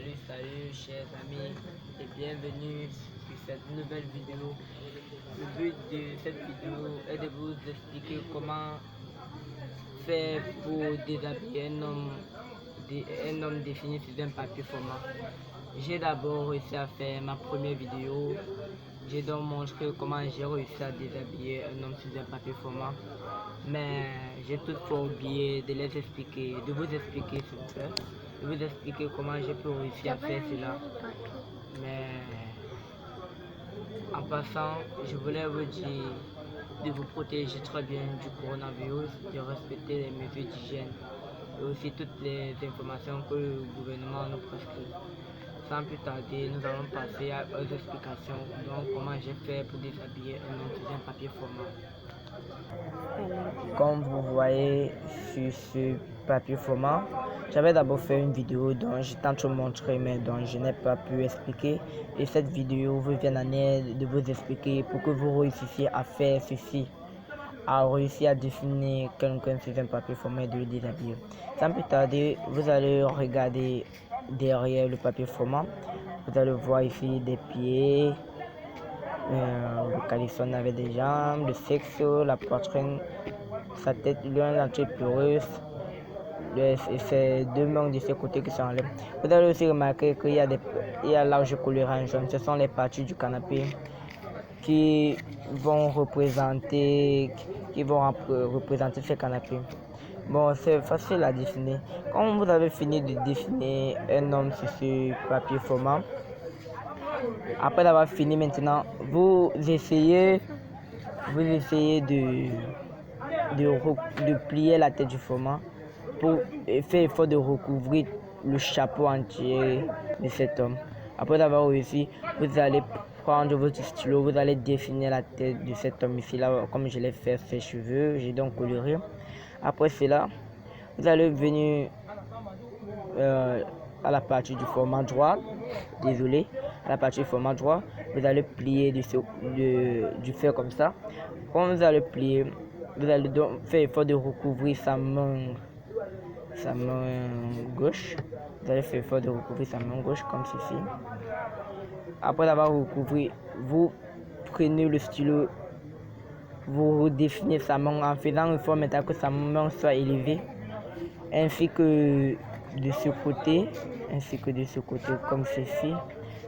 Salut chers amis et bienvenue sur cette nouvelle vidéo. Le but de cette vidéo est de vous expliquer comment faire pour déshabiller un homme défini sur un papier format. J'ai d'abord réussi à faire ma première vidéo. J'ai donc montré comment j'ai réussi à déshabiller un homme sur un papier format. Mais j'ai toutefois oublié de les expliquer, de vous expliquer s'il vous plaît, de vous expliquer comment j'ai pu réussir à faire cela. Mais en passant, je voulais vous dire de vous protéger très bien du coronavirus, de respecter les mesures d'hygiène et aussi toutes les informations que le gouvernement nous prescrit. Sans plus tarder, nous allons passer aux explications. Donc, comment j'ai fait pour déshabiller un homme sur un papier format. Comme vous voyez sur ce papier format, j'avais d'abord fait une vidéo dont j'ai tantôt montré mais dont je n'ai pas pu expliquer. Et cette vidéo vous vient en aide de vous expliquer pour que vous réussissiez à faire ceci, à réussir à définir quelqu'un sur un papier format et de le déshabiller. Sans plus tarder, vous allez regarder derrière le papier format. Vous allez voir ici des pieds, le caleçon avec des jambes, le sexe, la poitrine, sa tête, l'entier pleureuse, et ces deux mains de ce côté qui s'enlèvent. Vous allez aussi remarquer qu'il y a large colorant jaune. Ce sont les parties du canapé qui vont représenter ce canapé. Bon, c'est facile à dessiner. Quand vous avez fini de dessiner un homme sur ce papier format, après avoir fini maintenant, vous essayez de plier la tête du format pour faire effort de recouvrir le chapeau entier de cet homme. Après avoir réussi, vous allez prendre votre stylo, vous allez dessiner la tête de cet homme ici, là, comme je l'ai fait, ses cheveux, j'ai donc coloré. Après cela, vous allez venir à la partie du format droit, désolé, à la partie du format droit, vous allez plier du fer comme ça. Quand vous allez plier, vous allez donc faire effort de recouvrir sa main gauche. Vous allez faire effort de recouvrir sa main gauche comme ceci. Après avoir recouvert, vous prenez le stylo, vous redéfinissez sa main en faisant effort maintenant que sa main soit élevée, ainsi que de ce côté, comme ceci.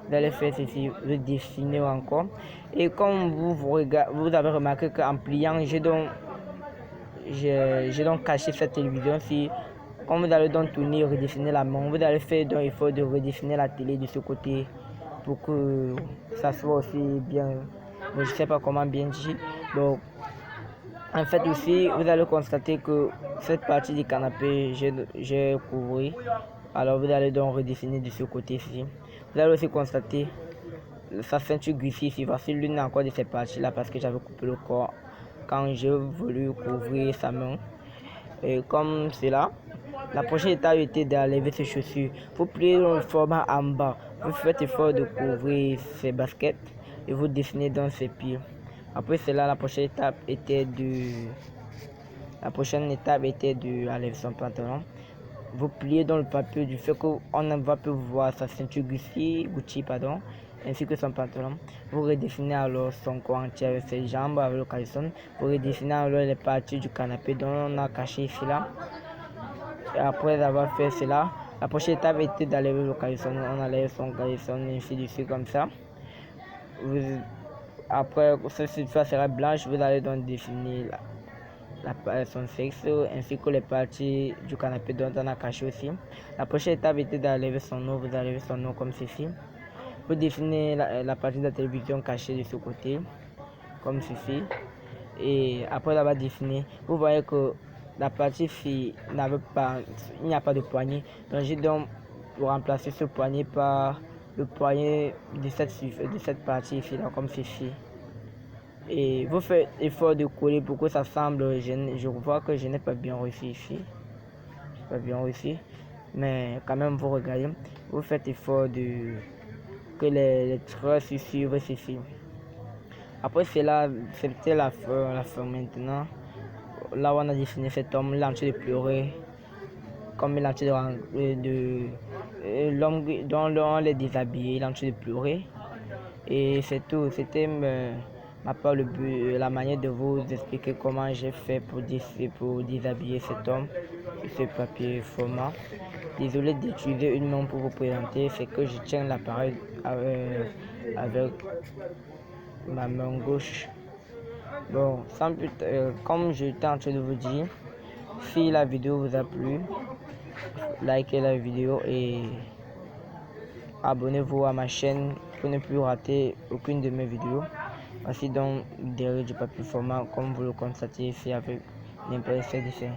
Vous allez faire ceci, vous dessinez encore. Et comme vous avez remarqué qu'en pliant, j'ai donc caché cette télévision. Si quand vous allez donc tourner et redessiner la main, vous allez faire donc effort de redessiner la télé de ce côté pour que ça soit aussi bien. Mais je sais pas comment bien dire. Donc en fait aussi, vous allez constater que cette partie du canapé, j'ai couvert. Alors vous allez donc redessiner de ce côté-ci. Vous allez aussi constater sa ceinture griffée ici. Voici l'une encore de ces parties-là parce que j'avais coupé le corps quand j'ai voulu couvrir sa main. Et comme cela, la prochaine étape était d'enlever ses chaussures. Vous pliez le format en bas. Vous faites effort de couvrir ses baskets et vous dessinez dans ses pieds. Après cela, la prochaine étape était de enlever son pantalon. Vous pliez dans le papier du fait qu'on ne va plus voir sa ceinture Gucci, ainsi que son pantalon. Vous redessinez alors son corps entier avec ses jambes, avec le caleçon. Vous redessinez alors les parties du canapé dont on a caché ici là. Et après avoir fait cela, la prochaine étape était d'enlever le caleçon. On enlève son caleçon ainsi de suite comme ça. Après, cette surface sera blanche, vous allez donc définir son sexe ainsi que les parties du canapé dont on a caché aussi. La prochaine étape était d'enlever son nom. Vous enlevez son nom comme ceci. Vous dessinez la partie de la télévision cachée de ce côté comme ceci. Et après l'avoir dessiné, vous voyez que la partie ici il n'y a pas de poignée. Donc j'ai donc remplacé ce poignet par le poignet de cette partie ici là comme ceci. Et vous faites effort de coller pour que ça semble. Je vois que je n'ai pas bien réussi ici. Mais quand même vous regardez. Vous faites effort que les traits suivent ceci. Après cela, c'était la fin maintenant. Là où on a dessiné cet homme, l'entier de pleurer. Comme il a l'homme dont l'on les déshabillé, il est en train de pleurer. Et c'est tout. C'était ma part la manière de vous expliquer comment j'ai fait pour déshabiller cet homme sur ce papier format. Désolé d'utiliser une main pour vous présenter, c'est que je tiens l'appareil avec ma main gauche. Bon, sans plus, comme j'étais en train de vous dire, si la vidéo vous a plu, likez la vidéo et abonnez-vous à ma chaîne pour ne plus rater aucune de mes vidéos. Voici donc derrière du papier format, comme vous le constatez ici avec l'impression dessin.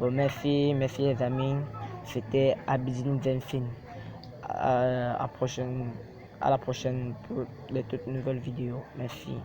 Bon, merci les amis. C'était Abidine Zenfin. À la prochaine pour les toutes nouvelles vidéos. Merci.